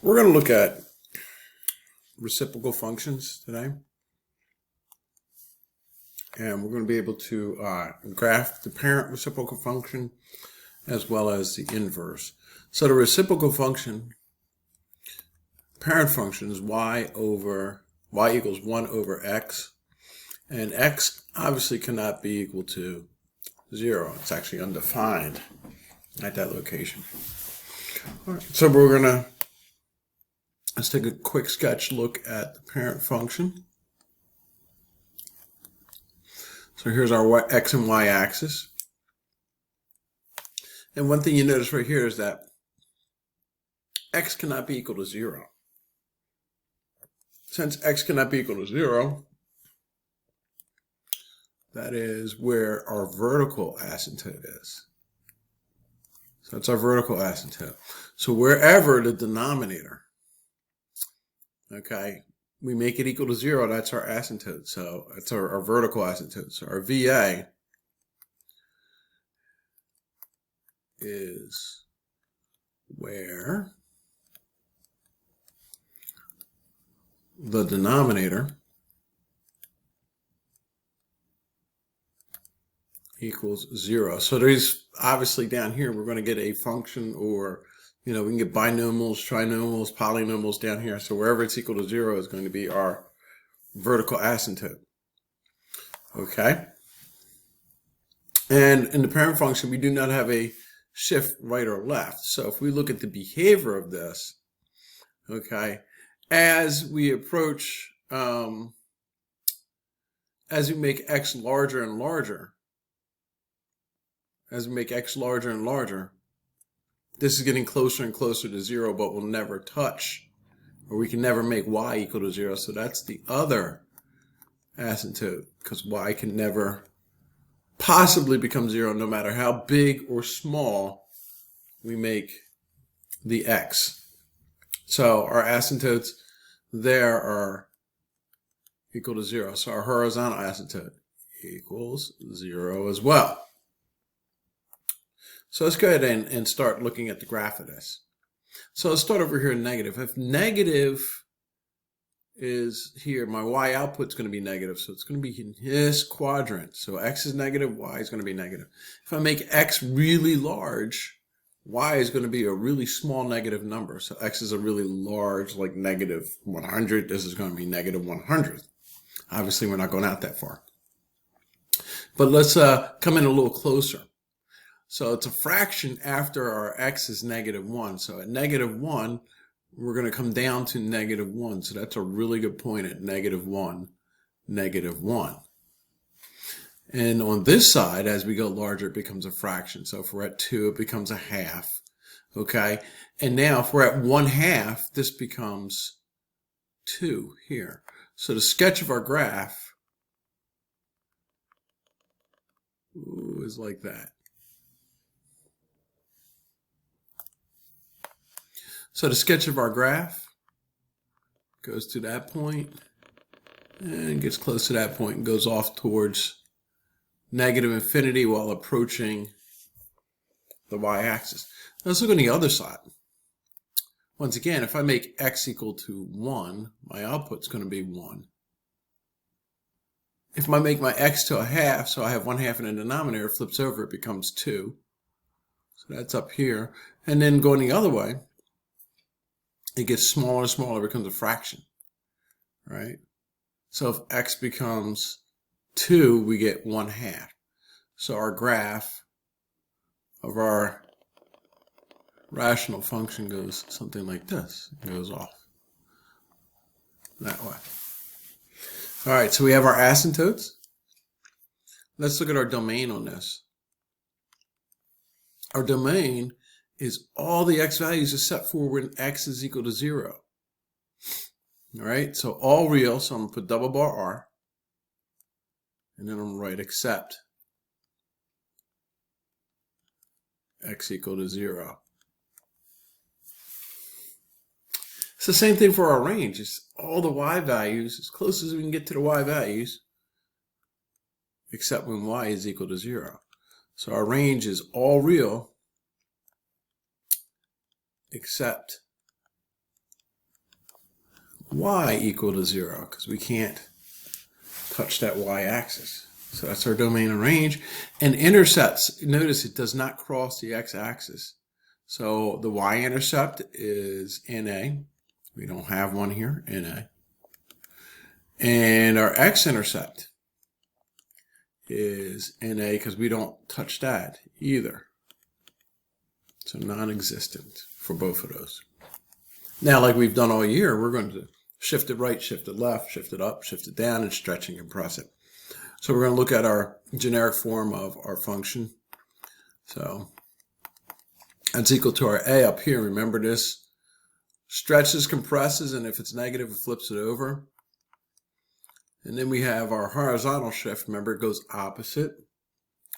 We're going to look at reciprocal functions today. And we're going to be able to graph the parent reciprocal function as well as the inverse. So the reciprocal function, parent function, is y equals 1 over x. And x obviously cannot be equal to 0. It's actually undefined at that location. All right, so let's take a quick sketch look at the parent function. So here's our x and y axis. And one thing you notice right here is that x cannot be equal to 0. Since x cannot be equal to 0, that is where our vertical asymptote is. So that's our vertical asymptote. So wherever the denominator, okay, we make it equal to 0, that's our asymptote. So that's our vertical asymptote. So our VA is where the denominator equals 0. So there's obviously down here we're going to get a function, or we can get binomials, trinomials, polynomials down here. So wherever it's equal to 0 is going to be our vertical asymptote. Okay. And in the parent function, we do not have a shift right or left. So if we look at the behavior of this, okay, as we approach, as we make x larger and larger, this is getting closer and closer to 0, but will never touch, or we can never make y equal to 0. So that's the other asymptote, because y can never possibly become 0, no matter how big or small we make the x. So our asymptotes there are equal to 0. So our horizontal asymptote equals 0 as well. So let's go ahead and start looking at the graph of this. So let's start over here in negative. If negative is here, my y output is going to be negative. So it's going to be in this quadrant. So x is negative, y is going to be negative. If I make x really large, y is going to be a really small negative number. So x is a really large, like negative 100. This is going to be negative 100. Obviously, we're not going out that far. But let's come in a little closer. So it's a fraction after our x is negative 1. So at negative 1, we're going to come down to negative 1. So that's a really good point at negative 1, negative 1. And on this side, as we go larger, it becomes a fraction. So if we're at 2, it becomes a half. Okay? And now if we're at 1/2, this becomes 2 here. So the sketch of our graph is like that. So the sketch of our graph goes to that point and gets close to that point and goes off towards negative infinity while approaching the y-axis. Now let's look on the other side. Once again, if I make x equal to 1, my output's going to be 1. If I make my x to a half, so I have 1/2 in the denominator, it flips over, it becomes 2. So that's up here. And then going the other way, it gets smaller and smaller, it becomes a fraction, right? So if x becomes 2, we get 1/2. So our graph of our rational function goes something like this. It goes off that way. All right, so we have our asymptotes. Let's look at our domain on this. Our domain is all the x values except for when x is equal to 0. All right, so all real, so I'm going to put double bar R, and then I'm going to write except x equal to 0. It's the same thing for our range. It's all the y values, as close as we can get to the y values, except when y is equal to 0. So our range is all real except y equal to 0, because we can't touch that y-axis. So that's our domain and range. And intercepts, notice it does not cross the x-axis. So the y-intercept is NA. We don't have one here, NA. And our x-intercept is NA because we don't touch that either. So non-existent for both of those. Now, like we've done all year, we're going to shift it right, shift it left, shift it up, shift it down, and stretch and compress it. So we're going to look at our generic form of our function. So that's equal to our A up here. Remember this. Stretches, compresses, and if it's negative, it flips it over. And then we have our horizontal shift. Remember, it goes opposite.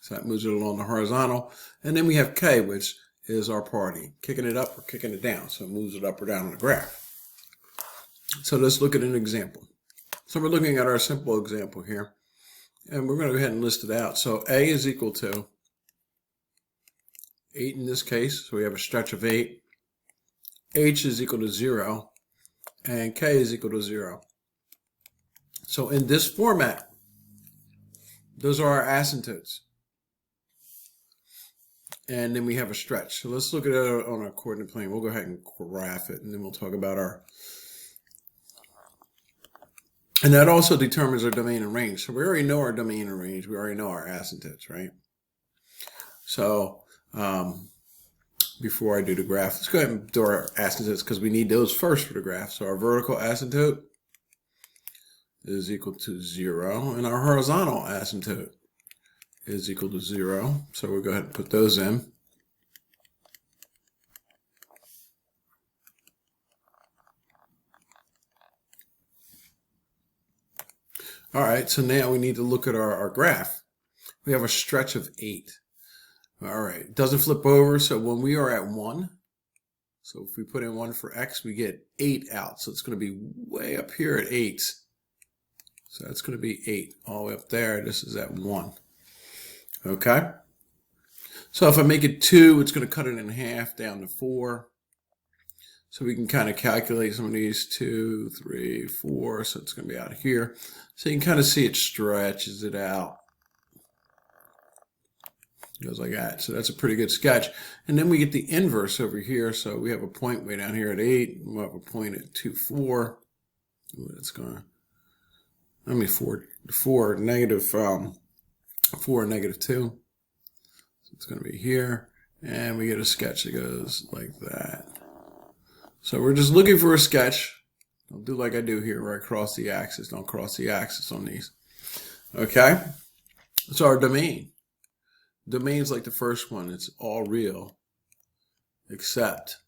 So that moves it along the horizontal. And then we have K, which is our party. Kicking it up or kicking it down. So it moves it up or down on the graph. So let's look at an example. So we're looking at our simple example here. And we're going to go ahead and list it out. So A is equal to 8 in this case. So we have a stretch of 8. H is equal to 0. And K is equal to 0. So in this format, those are our asymptotes. And then we have a stretch. So let's look at it on our coordinate plane. We'll go ahead and graph it, and then we'll talk about our... And that also determines our domain and range. So we already know our domain and range. We already know our asymptotes, right? So before I do the graph, let's go ahead and do our asymptotes because we need those first for the graph. So our vertical asymptote is equal to 0, and our horizontal asymptote is equal to 0. So we'll go ahead and put those in. All right, so now we need to look at our graph. We have a stretch of 8. All right, it doesn't flip over, so when we are at 1, so if we put in 1 for x, we get 8 out. So it's going to be way up here at 8. So that's going to be 8 all the way up there. This is at 1. Okay? So if I make it 2, it's going to cut it in half down to 4. So we can kind of calculate some of these, 2, 3, 4. So it's going to be out here. So you can kind of see it stretches it out. It goes like that. So that's a pretty good sketch. And then we get the inverse over here. So we have a point way down here at 8. We'll have a point at 2, 4. It's going to... I mean 4, negative 4, negative 2. So it's going to be here. And we get a sketch that goes like that. So we're just looking for a sketch. I'll do like I do here where I cross the axis. Don't cross the axis on these. Okay? So our domain. Domain's like the first one. It's all real except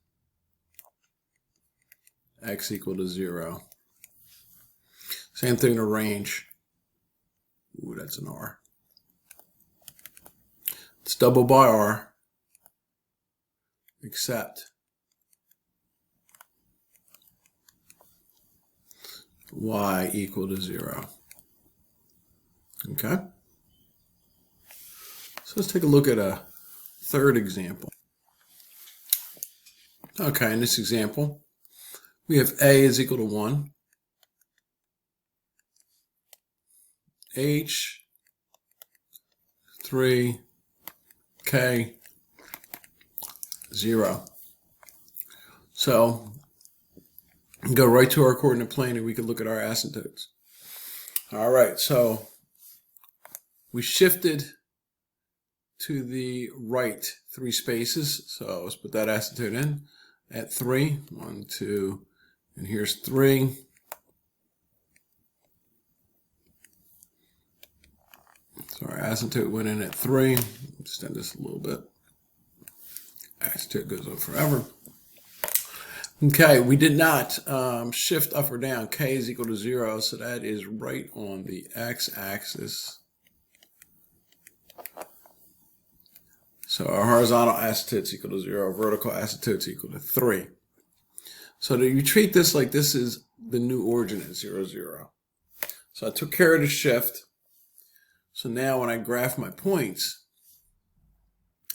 x equal to 0. Same thing to range. Ooh, that's an R. It's double by R except y equal to 0. Okay? So let's take a look at a third example. Okay, in this example, we have A is equal to 1. H, 3, K, 0. So go right to our coordinate plane and we can look at our asymptotes. All right, so we shifted to the right 3 spaces. So let's put that asymptote in at 3. 1, 2, and here's 3. So our asymptote went in at 3. Extend this a little bit. Asymptote goes on forever. Okay, we did not shift up or down. K is equal to 0, so that is right on the x-axis. So our horizontal asymptote is equal to 0, vertical asymptote is equal to 3. So you treat this like this is the new origin at 0, 0. So I took care of the shift. So now when I graph my points,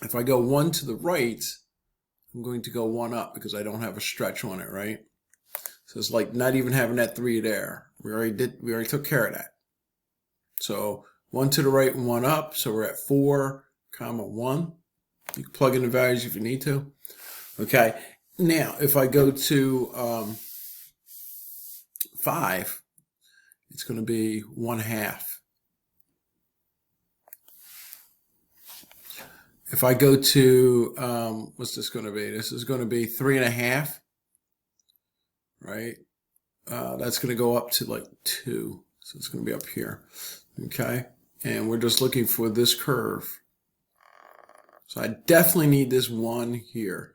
if I go 1 to the right, I'm going to go 1 up because I don't have a stretch on it, right? So it's like not even having that 3 there. We already took care of that. So 1 to the right and 1 up. So we're at 4, comma 1. You can plug in the values if you need to. Okay. Now, if I go to 5, it's going to be 1/2. If I go to, what's this going to be? This is going to be 3.5, right? That's going to go up to like 2. So it's going to be up here. Okay. And we're just looking for this curve. So I definitely need this 1 here.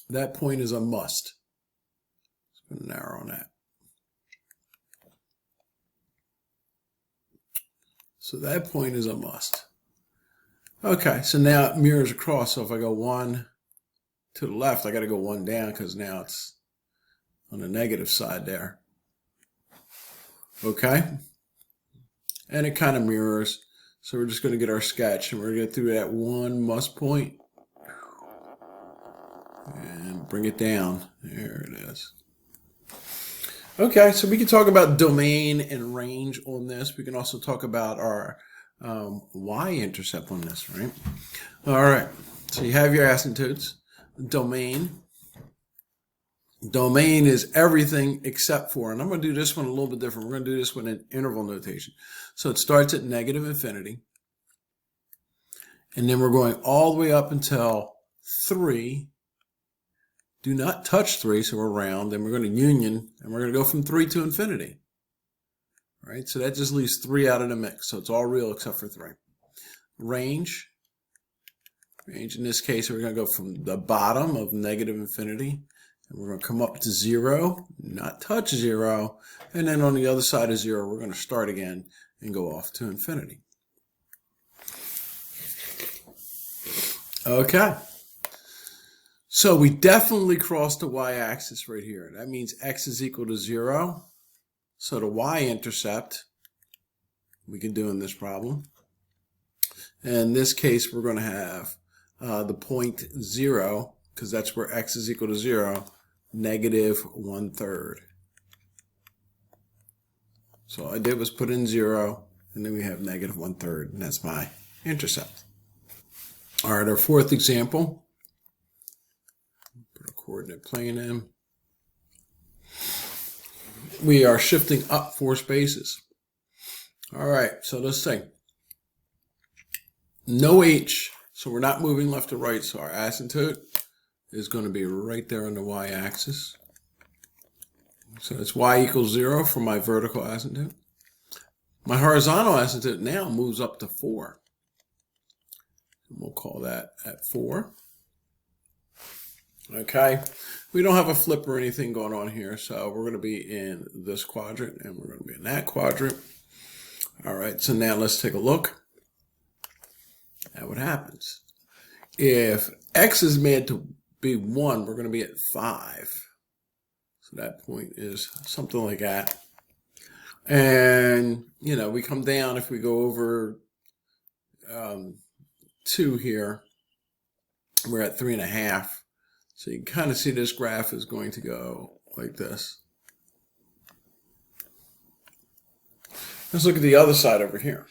That point is a must. I'm going to narrow on that. So that point is a must. Okay, so now it mirrors across. So if I go 1 to the left, I got to go 1 down because now it's on the negative side there. Okay, and it kind of mirrors. So we're just going to get our sketch, and we're going to get through that 1 must point and bring it down. There it is. Okay, so we can talk about domain and range on this. We can also talk about our y-intercept on this, right? All right, so you have your asymptotes. Domain. Domain is everything except for, and I'm going to do this one a little bit different. We're going to do this one in interval notation. So it starts at negative infinity, and then we're going all the way up until 3. Do not touch 3, so we're round, and we're going to union, and we're going to go from 3 to infinity. Right, so that just leaves 3 out of the mix. So it's all real except for 3. Range. Range in this case, we're going to go from the bottom of negative infinity, and we're going to come up to 0, not touch 0, and then on the other side of 0, we're going to start again and go off to infinity. Okay. So we definitely crossed the y-axis right here. That means x is equal to 0. So the y-intercept, we can do in this problem. And in this case, we're going to have the point 0, because that's where x is equal to 0, negative 1/3. So all I did was put in 0, and then we have negative 1/3, and that's my intercept. All right, our fourth example. Put a coordinate plane in. We are shifting up 4 spaces. All right, so let's say no h, so we're not moving left to right, so our asymptote is going to be right there on the y-axis. So it's y equals 0 for my vertical asymptote. My horizontal asymptote now moves up to 4. We'll call that at 4. Okay, we don't have a flip or anything going on here, so we're going to be in this quadrant and we're going to be in that quadrant. All right, so now let's take a look at what happens. If x is made to be 1, we're going to be at 5. So that point is something like that. And, you know, we come down if we go over 2 here, we're at 3.5. So you can kind of see this graph is going to go like this. Let's look at the other side over here.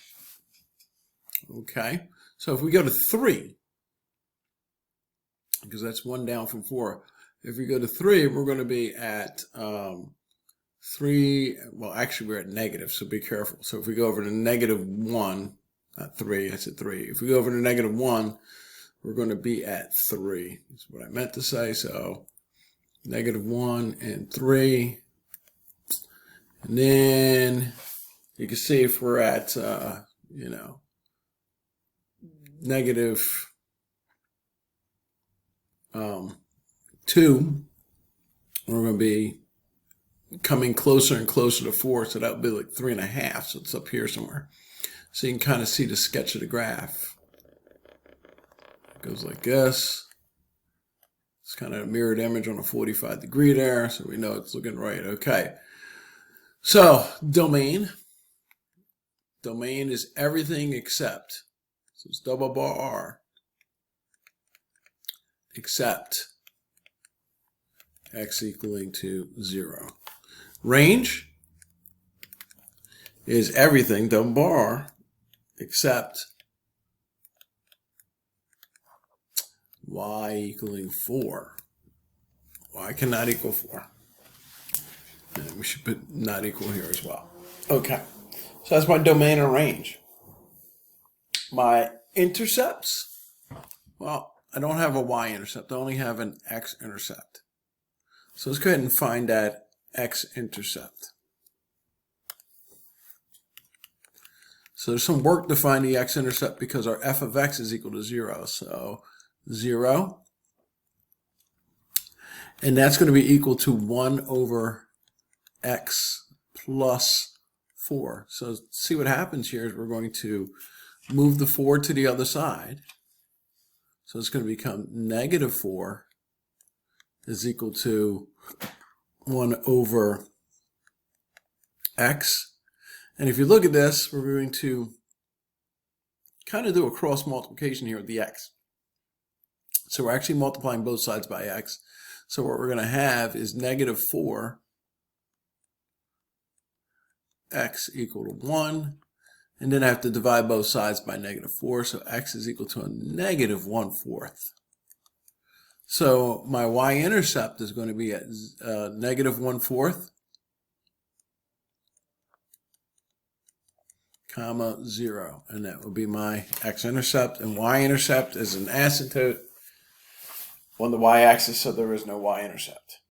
Okay, so if we go to 3, because that's 1 down from 4. If we go to 3, we're going to be at 3, well, actually we're at negative, so be careful. So if we go over to negative 1, not 3, I said 3. If we go over to negative 1, we're going to be at 3. That's what I meant to say. So negative 1 and 3. And then you can see if we're at, you know, negative 2, we're going to be coming closer and closer to 4. So that would be like 3.5. So it's up here somewhere. So you can kind of see the sketch of the graph. It goes like this. It's kind of a mirrored image on a 45-degree there, so we know it's looking right. Okay. So domain. Domain is everything except. So it's double bar R. Except x equaling to 0. Range is everything, double bar, except y equaling 4. Y cannot equal 4. And we should put not equal here as well. Okay, so that's my domain and range. My intercepts, well, I don't have a y-intercept. I only have an x-intercept. So let's go ahead and find that x-intercept. So there's some work to find the x-intercept because our f of x is equal to 0. So 0. And that's going to be equal to 1 over x plus 4. So see what happens here is we're going to move the 4 to the other side. So it's going to become negative 4 is equal to 1 over x. And if you look at this, we're going to kind of do a cross multiplication here with the x. So we're actually multiplying both sides by x. So what we're going to have is negative 4 x equal to 1. And then I have to divide both sides by negative 4. So x is equal to a negative 1/4. So my y-intercept is going to be at negative 1/4, comma 0. And that would be my x-intercept. And y-intercept is an asymptote on the y-axis, so there is no y-intercept.